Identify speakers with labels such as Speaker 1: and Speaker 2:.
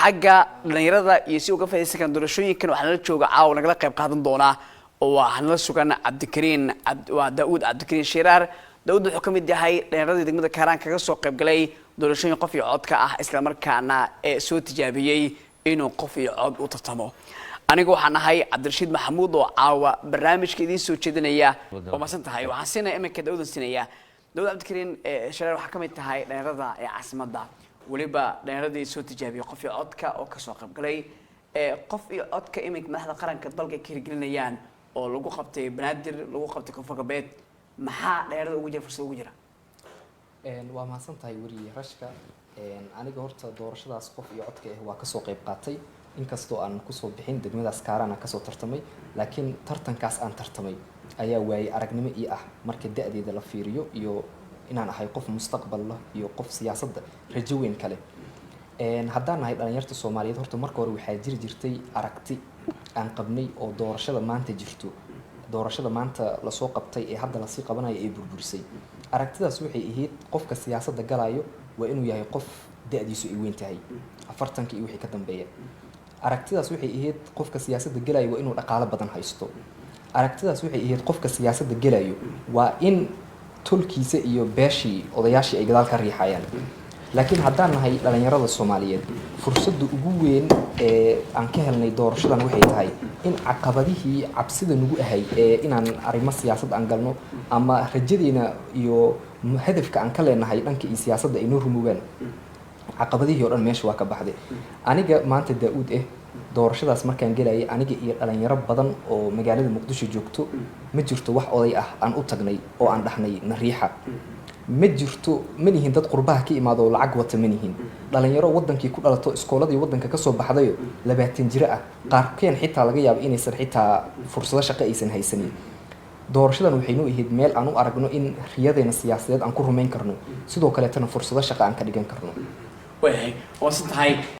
Speaker 1: xagga dhalinyarada iyo si uga faa'iideysan karaan doorashooyinkan waxaa la jooga caawa nagala qayb qaadan doonaa oo waxaan la sugan Cabdikariin Daawud Cabdikariin Shiraar Daawud wuxuu ka mid yahay dhalinyarada degmada Kaaraan kaga soo qayb galay doorashooyin qof iyo codka ah isla markaana soo tijaabiyay inuu qof iyo cod u tartamo anigu waxaan ahay Cabdirashiid Maxamuud oo caawa barnaamijka idin soo jeedinaya oo masan tahay waxaan siinay iminka Daawud siinaya Daawud Cabdikariin Shiraar waxa ka mid tahay dhalinyarada caasimadda waliba dhalinyarada soo tijaabiyay qof iyo codka oo ka soo qayb galay qof iyo codka iminka madaxda qaranka dalka ka hirgelinayaan oo lagu qabtay banaadir lagu qabtay koonfur galbeed maxaa dhalinyarada ugu jira fursad ugu jira
Speaker 2: waa mahadsan tahay wariye rashka aniga horta doorashadaas qof iyo codka waa ka soo qayb qaatay inkastoo aan ku soo bixin degmadaas Kaaraan ka soo tartamay laakiin tartankaas aan tartamay ayaa waayay aragnimo ii ah marka da'deeda la fiiriyo iyo inaan ahay qof mustaqbal leh iyo qof siyaasadda rajo weyn kale haddaan nahay dhalinyarta Soomaaliyeed horta marka hore waxaa jirtay aragti aan qabnay oo doorashada maanta jirto doorashada maanta la soo qabtay ee hadda la sii qabanayo ee burburisay aragtidaas waxay ahayd qofka siyaasadda galayo waa inuu yahay qof da'diisu ay weyn tahay 40 iyo wixii ka dambeeya aragtidaas waxay ahayd qofka siyaasadda galayo waa inuu dhaqaale badan haysto aragtidaas waxay ahayd qofka siyaasadda galayo waa in tulkiisa iyo beeshii odayaashii ay gadaal ka riixayaan laakiin haddaan nahay dhalinyarada Soomaaliyeed fursadda ugu weyn ee aan ka helnay doorashadan waxay tahay in caqabadihii cabsida nagu ahay inaan arrimo siyaasad aan galno ama rajadeena iyo hadafka aan ka leenahay dhanka siyaasadda ay noo rumoobaan caqabadihii oo dhan meesha waa ka baxday aniga maanta Daawud doorashadaas markaan galayay aniga iyo dhalinyaro badan oo magaalada Muqdisho joogto ma jirto wax oday ah aan u tagnay oo aan dhahnay nariixa ma jirto manihin dad qurbaha ka imaado lacag wata manihin dhalinyaro wadankii ku dhalato iskooladii wadanka ka soo baxday 20 jir ah qaarkeen xitaa laga yaabo inaysan xitaa fursado shaqo aysan haysanin doorashadan waxay noo ahayd meel aan u aragno in riyadeena siyaasadeed aan ku rumayn karno sidoo kale tan fursado shaqo aan ka dhigan karno
Speaker 1: way oo santahay